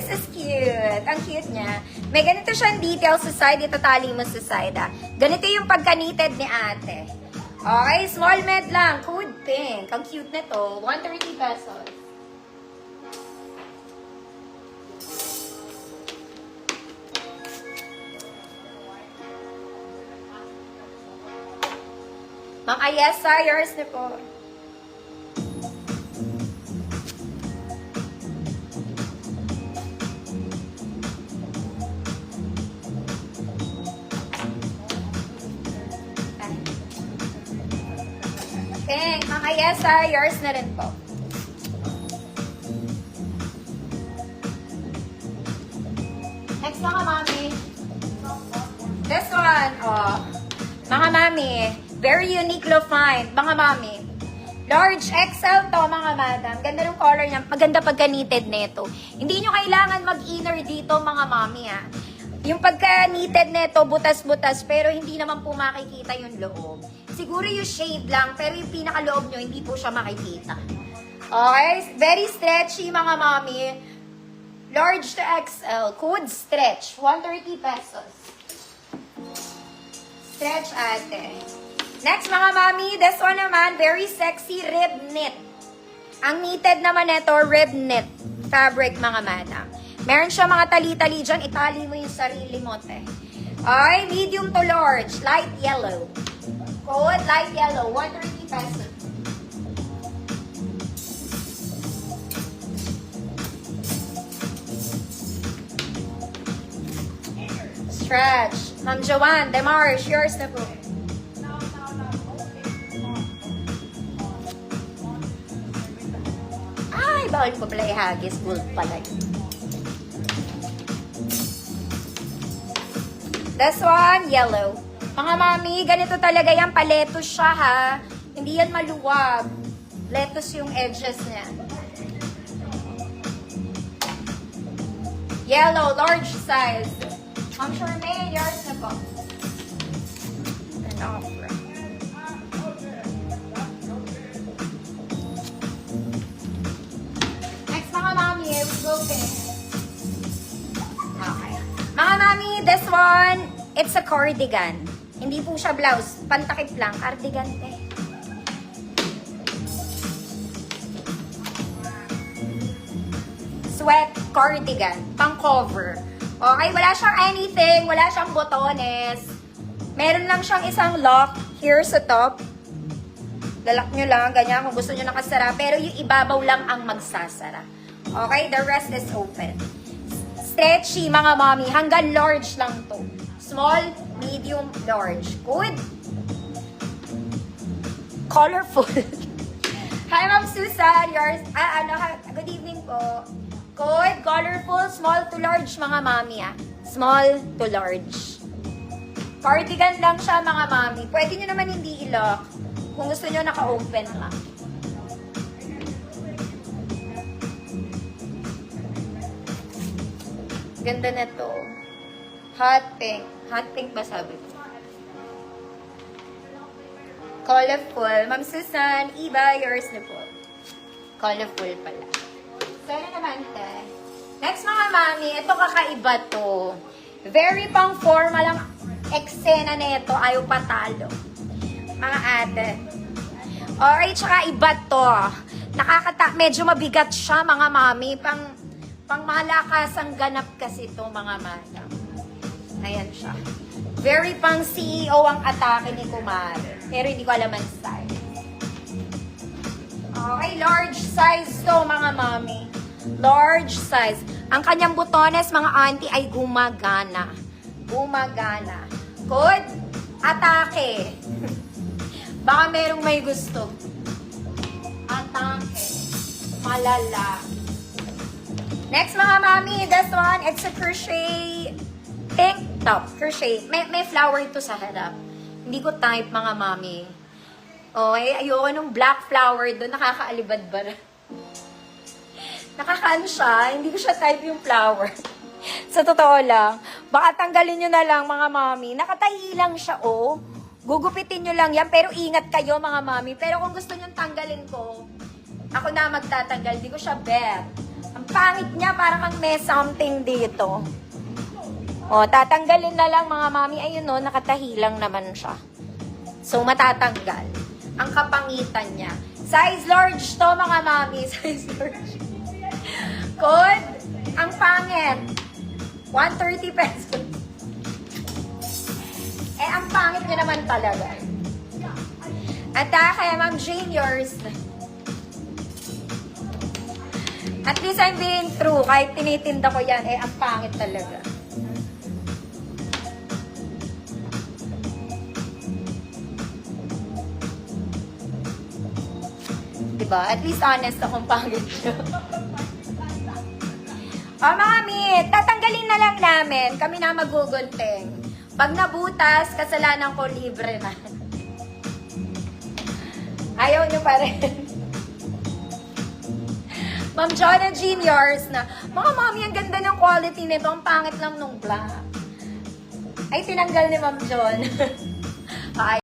this is cute. Ang cute niya. May ganito siyang detail sa side. Itatali mo sa side, ah. Ganito yung pagka-knitted ni ate. Okay, small med lang. Code pink. Ang cute nito. 130 pesos. Ma'am Ayesa, yours na po. Pink, Ma'am Ayesa, yours na rin po. Next mga mami. This one, oh. Mga mami, very unique look find. Mga mami, large XL to mga madam. Ganda ng color niya. Maganda pagka-knitted nito. Hindi nyo kailangan mag-inner dito mga mami ha. Yung pagka-knitted nito, butas-butas, pero hindi naman po makikita yung loob. Siguro yung shade lang, pero yung pinakaloob nyo, hindi po siya makikita. Okay? Very stretchy mga mami. Large to XL. Code stretch. 130 pesos. Stretch ate. Next mga mami, this one naman, very sexy rib knit. Ang knitted naman ito, rib knit fabric mga madam. Meron siya mga tali-tali dyan, itali mo yung sarili mo, te. Ay, medium to large, light yellow. Code, light yellow, 130 pesos. Stretch. Ma'am Joanne, Demarche, yours na po. Ay, bawal ko pala ihagis. Gold pala yun. This one, yellow. Mga mami, ganito talaga yan. Paletos siya ha. Hindi yan maluwag. Lettuce yung edges niya. Yellow, large size. Ma'am Charmaine, yours na po. Ano ako? Next mga mami, we go pink. Okay. Mga mami, this one, it's a cardigan. Hindi po siya blouse. Pantakip lang. Cardigan, te. Sweat cardigan. Pang-cover. Okay, wala siyang anything. Wala siyang botones. Meron lang siyang isang lock here sa top. Lalak nyo lang, ganyan, kung gusto nyo nakasara. Pero yung ibabaw lang ang magsasara. Okay, the rest is open. Stretchy, mga mommy. Hanggang large lang to. Small, medium, large. Good. Colorful. Hi, Ma'am Susan. Yours, good evening po. Good, colorful, small to large, mga mami ah. Small to large. Cardigan lang siya, mga mami. Pwede nyo naman hindi i-lock. Kung gusto nyo, naka-open lang. Ganda na to. Hot pink. Hot pink ba sabi ko? Colorful. Ma'am Susan, Iba, yours na po. Colorful pala. So, ano naman, te? Next, mga mami, ito kakaiba to. Very pang formal ang eksena na ito. Ayaw patalo. Mga ate. Alright, tsaka iba to. Medyo mabigat siya, mga mami. Pang malakas ang ganap kasi to, mga madam. Ayan siya. Very pang CEO ang atake ni Kumare. Pero hindi ko alam ang style. Okay, large size to, mga mami. Large size. Ang kanyang butones, mga auntie, ay gumagana. Gumagana. Good? Atake. Baka merong may gusto. Atake. Malala. Next, mga mami, this one, it's a crochet pink top. Crochet. May flower ito sa harap. Hindi ko type, mga mami. Okay, ayoko nung black flower doon. Nakakaalibad ba? Nakakaano siya, hindi ko siya type yung flower. Sa totoo lang. Baka tanggalin nyo na lang, mga mami. Nakatahi lang siya, oh. Gugupitin nyo lang yan, pero ingat kayo, mga mami. Pero kung gusto nyo tanggalin ko, ako na magtatanggal. Hindi ko siya bet. Ang pangit niya, parang kang may something dito. O, tatanggalin na lang mga mami. Ayun o, nakatahi lang naman siya. So, matatanggal. Ang kapangitan niya. Size large to mga mami. Size large. Code, ang pangit. 130 pesos. Eh, ang pangit niya naman talaga. At kaya Ma'am Jane, yours. At least I'm being true. Kahit tinitinda ko yan, eh, ang pangit talaga. Diba? At least honest akong pangit siya. O, mga mi, tatanggalin na lang namin. Kami na magugunting. Pag nabutas, kasalanan ko libre na. Ayaw nyo pa rin. Ma'am John and Jean, yours na. Mga mami, ang ganda ng quality nito. Ang pangit lang nung black. Ay, tinanggal ni Ma'am John. Ay,